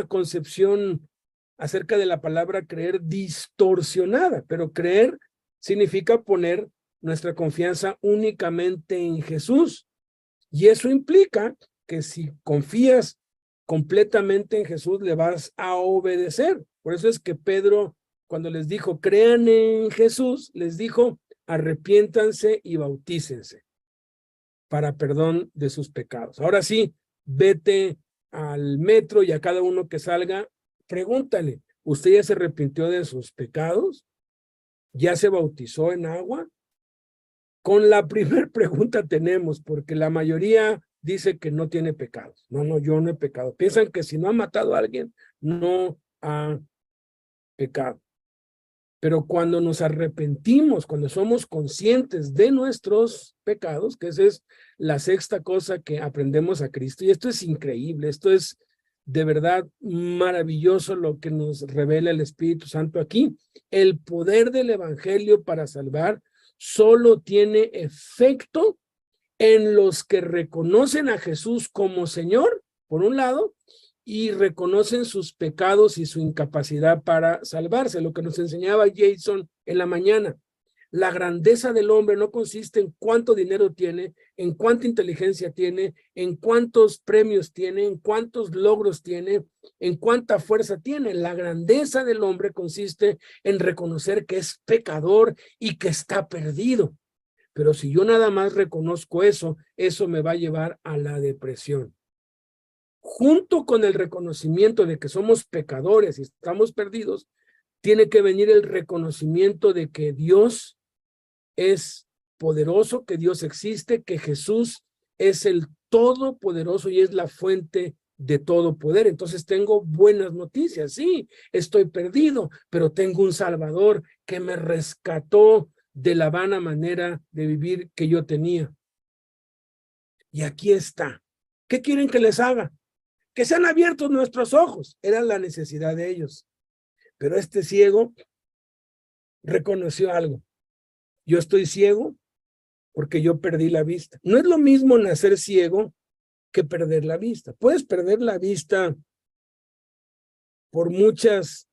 concepción acerca de la palabra creer distorsionada, pero creer significa poner nuestra confianza únicamente en Jesús. Y eso implica que si confías completamente en Jesús, le vas a obedecer. Por eso es que Pedro, cuando les dijo, crean en Jesús, les dijo, arrepiéntanse y bautícense para perdón de sus pecados. Ahora sí, vete al metro y a cada uno que salga, pregúntale, ¿usted ya se arrepintió de sus pecados? ¿Ya se bautizó en agua? Con la primera pregunta tenemos, porque la mayoría dice que no tiene pecados. No, yo no he pecado. Piensan que si no ha matado a alguien, no ha pecado. Pero cuando nos arrepentimos, cuando somos conscientes de nuestros pecados, que esa es la sexta cosa que aprendemos a Cristo, y esto es increíble, esto es de verdad maravilloso lo que nos revela el Espíritu Santo aquí, el poder del evangelio para salvar solo tiene efecto en los que reconocen a Jesús como Señor, por un lado, y reconocen sus pecados y su incapacidad para salvarse, lo que nos enseñaba Jason en la mañana. La grandeza del hombre no consiste en cuánto dinero tiene, en cuánta inteligencia tiene, en cuántos premios tiene, en cuántos logros tiene, en cuánta fuerza tiene. La grandeza del hombre consiste en reconocer que es pecador y que está perdido. Pero si yo nada más reconozco eso, eso me va a llevar a la depresión. Junto con el reconocimiento de que somos pecadores y estamos perdidos, tiene que venir el reconocimiento de que Dios es poderoso, que Dios existe, que Jesús es el todopoderoso y es la fuente de todo poder. Entonces tengo buenas noticias. Sí, estoy perdido, pero tengo un Salvador que me rescató de la vana manera de vivir que yo tenía. Y aquí está. ¿Qué quieren que les haga? Que sean abiertos nuestros ojos. Era la necesidad de ellos. Pero este ciego reconoció algo. Yo estoy ciego porque yo perdí la vista. No es lo mismo nacer ciego que perder la vista. Puedes perder la vista por muchas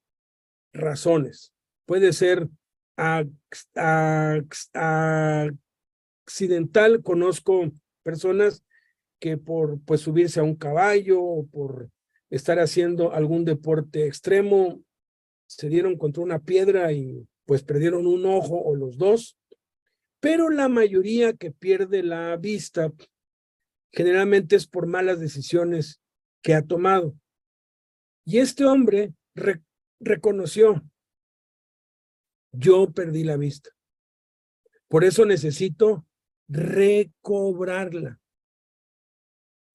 razones. Puede ser accidental. Conozco personas que por pues subirse a un caballo o por estar haciendo algún deporte extremo se dieron contra una piedra y pues perdieron un ojo o los dos. Pero la mayoría que pierde la vista generalmente es por malas decisiones que ha tomado. Y este hombre reconoció, yo perdí la vista. Por eso necesito recobrarla.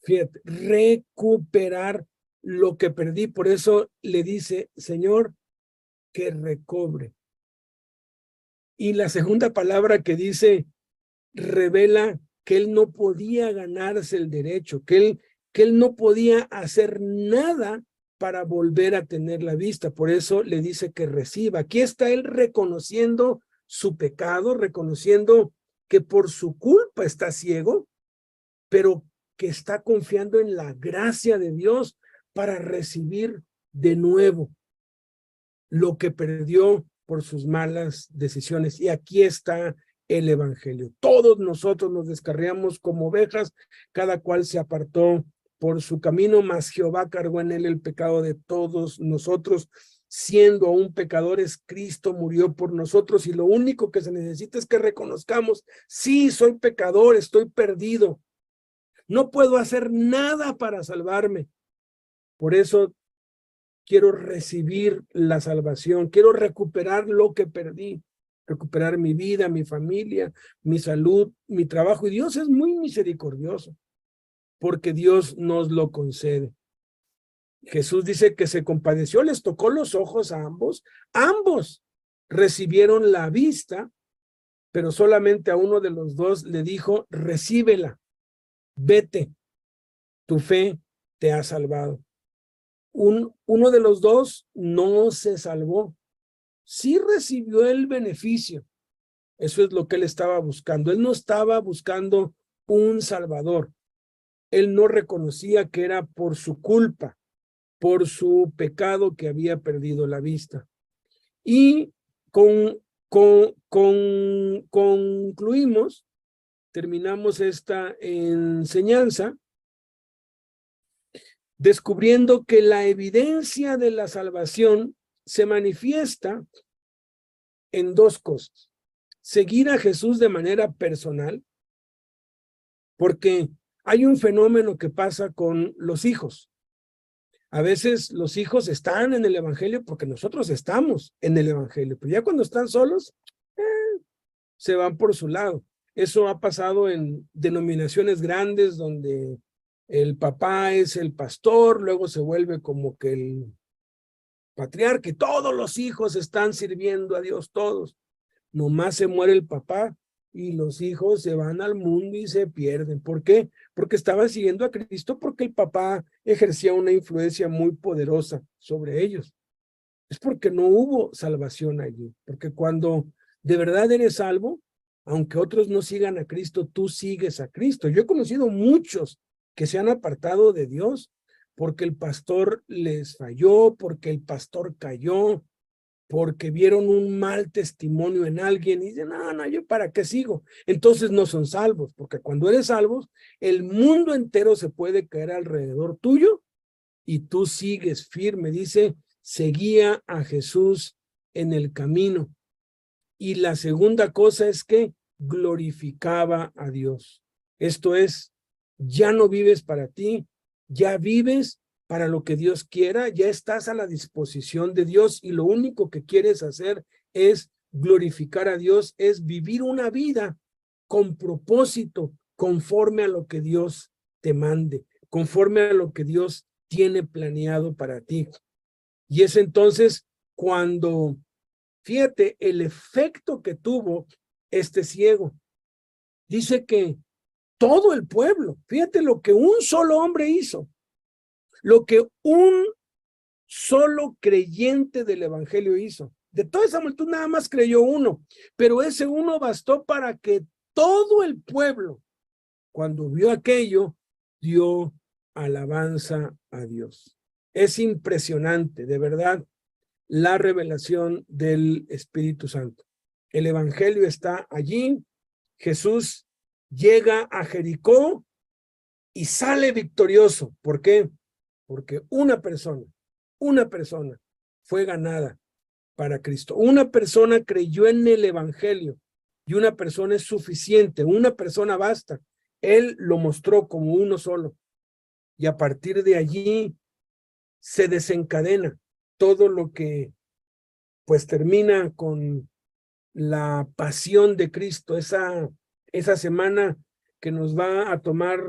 Fíjate, recuperar lo que perdí. Por eso le dice, Señor, que recobre. Y la segunda palabra que dice, revela que él no podía ganarse el derecho, que él no podía hacer nada para volver a tener la vista. Por eso le dice que reciba. Aquí está él reconociendo su pecado, reconociendo que por su culpa está ciego, pero que está confiando en la gracia de Dios para recibir de nuevo lo que perdió por sus malas decisiones. Y aquí está el evangelio. Todos nosotros nos descarriamos como ovejas, cada cual se apartó por su camino, mas Jehová cargó en él el pecado de todos nosotros. Siendo aún pecadores, Cristo murió por nosotros y lo único que se necesita es que reconozcamos, sí, soy pecador, estoy perdido. No puedo hacer nada para salvarme. Por eso quiero recibir la salvación, quiero recuperar lo que perdí, recuperar mi vida, mi familia, mi salud, mi trabajo. Y Dios es muy misericordioso, porque Dios nos lo concede. Jesús dice que se compadeció, les tocó los ojos a ambos. Ambos recibieron la vista, pero solamente a uno de los dos le dijo, recíbela, vete, tu fe te ha salvado. Uno de los dos no se salvó. Sí recibió el beneficio. Eso es lo que él estaba buscando. Él no estaba buscando un salvador. Él no reconocía que era por su culpa, por su pecado que había perdido la vista. Y concluimos, terminamos esta enseñanza descubriendo que la evidencia de la salvación se manifiesta en dos cosas. Seguir a Jesús de manera personal, porque hay un fenómeno que pasa con los hijos. A veces los hijos están en el evangelio porque nosotros estamos en el evangelio, pero ya cuando están solos, se van por su lado. Eso ha pasado en denominaciones grandes donde el papá es el pastor, luego se vuelve como que el patriarca y todos los hijos están sirviendo a Dios, todos. Nomás se muere el papá y los hijos se van al mundo y se pierden. ¿Por qué? Porque estaban siguiendo a Cristo, porque el papá ejercía una influencia muy poderosa sobre ellos. Es porque no hubo salvación allí, porque cuando de verdad eres salvo, Aunque otros no sigan a Cristo, tú sigues a Cristo. Yo he conocido muchos que se han apartado de Dios porque el pastor les falló, porque el pastor cayó, porque vieron un mal testimonio en alguien y dicen, no, yo para qué sigo. Entonces no son salvos, porque cuando eres salvos, el mundo entero se puede caer alrededor tuyo y tú sigues firme. Dice, seguía a Jesús en el camino. Y la segunda cosa es que glorificaba a Dios. Esto es, ya no vives para ti, ya vives para lo que Dios quiera, ya estás a la disposición de Dios y lo único que quieres hacer es glorificar a Dios, es vivir una vida con propósito, conforme a lo que Dios te mande, conforme a lo que Dios tiene planeado para ti. Y es entonces cuando, fíjate, el efecto que tuvo este ciego. Dice que todo el pueblo, fíjate lo que un solo hombre hizo, lo que un solo creyente del evangelio hizo. De toda esa multitud nada más creyó uno, pero ese uno bastó para que todo el pueblo, cuando vio aquello, dio alabanza a Dios. Es impresionante, de verdad, la revelación del Espíritu Santo. El evangelio está allí. Jesús llega a Jericó y sale victorioso. ¿Por qué? Porque una persona fue ganada para Cristo. Una persona creyó en el evangelio y una persona es suficiente, una persona basta. Él lo mostró como uno solo. Y a partir de allí se desencadena todo lo que pues termina con la pasión de Cristo, esa semana que nos va a tomar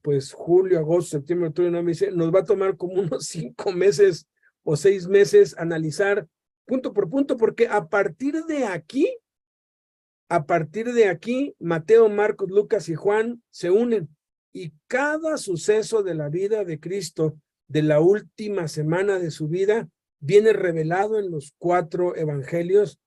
pues julio, agosto, septiembre, octubre, noviembre, nos va a tomar como unos 5 meses o 6 meses analizar punto por punto, porque a partir de aquí, Mateo, Marcos, Lucas y Juan se unen y cada suceso de la vida de Cristo, de la última semana de su vida, viene revelado en los 4 evangelios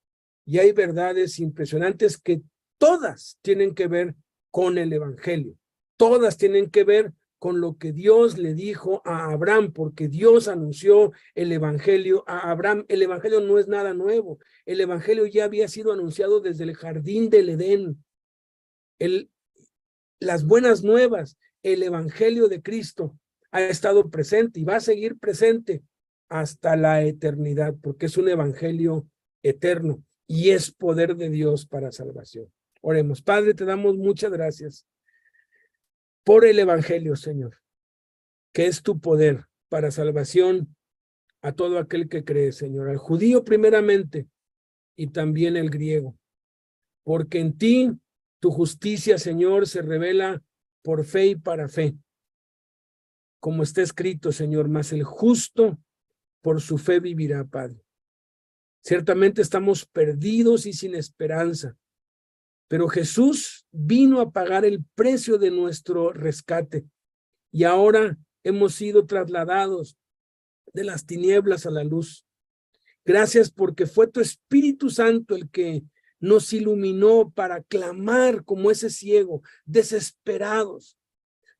y hay verdades impresionantes que todas tienen que ver con el evangelio. Todas tienen que ver con lo que Dios le dijo a Abraham, porque Dios anunció el evangelio a Abraham. El evangelio no es nada nuevo. El evangelio ya había sido anunciado desde el jardín del Edén. Las buenas nuevas, el evangelio de Cristo ha estado presente y va a seguir presente hasta la eternidad, porque es un evangelio eterno y es poder de Dios para salvación. Oremos. Padre, te damos muchas gracias por el evangelio, Señor, que es tu poder para salvación a todo aquel que cree, Señor, al judío primeramente y también el griego, porque en ti tu justicia, Señor, se revela por fe y para fe, como está escrito, Señor, mas el justo por su fe vivirá, Padre. Ciertamente estamos perdidos y sin esperanza, pero Jesús vino a pagar el precio de nuestro rescate y ahora hemos sido trasladados de las tinieblas a la luz. Gracias porque fue tu Espíritu Santo el que nos iluminó para clamar como ese ciego, desesperados,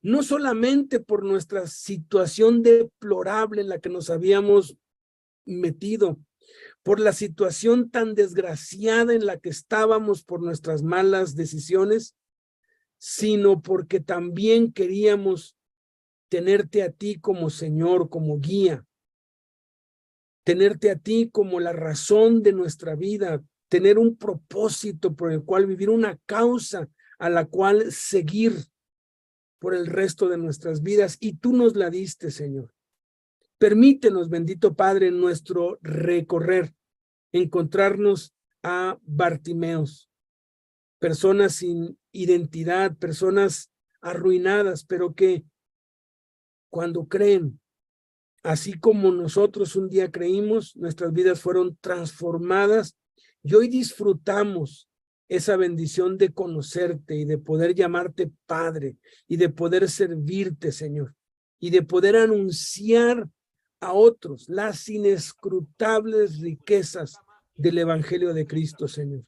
no solamente por nuestra situación deplorable en la que nos habíamos metido, por la situación tan desgraciada en la que estábamos por nuestras malas decisiones, sino porque también queríamos tenerte a ti como Señor, como guía, tenerte a ti como la razón de nuestra vida, tener un propósito por el cual vivir, una causa a la cual seguir por el resto de nuestras vidas, y tú nos la diste, Señor. Permítenos, bendito Padre, en nuestro recorrer, encontrarnos a Bartimeos, personas sin identidad, personas arruinadas, pero que cuando creen, así como nosotros un día creímos, nuestras vidas fueron transformadas y hoy disfrutamos esa bendición de conocerte y de poder llamarte Padre y de poder servirte, Señor, y de poder anunciar a otros las inescrutables riquezas del evangelio de Cristo, Señor.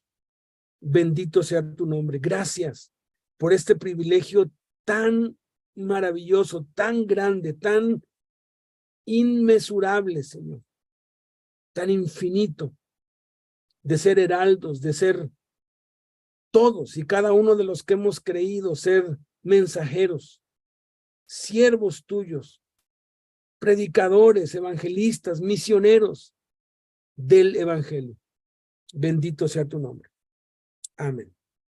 Bendito sea tu nombre. Gracias por este privilegio tan maravilloso, tan grande, tan inmesurable, Señor, tan infinito, de ser heraldos, de ser todos y cada uno de los que hemos creído, ser mensajeros, siervos tuyos, predicadores, evangelistas, misioneros del evangelio. Bendito sea tu nombre. Amén.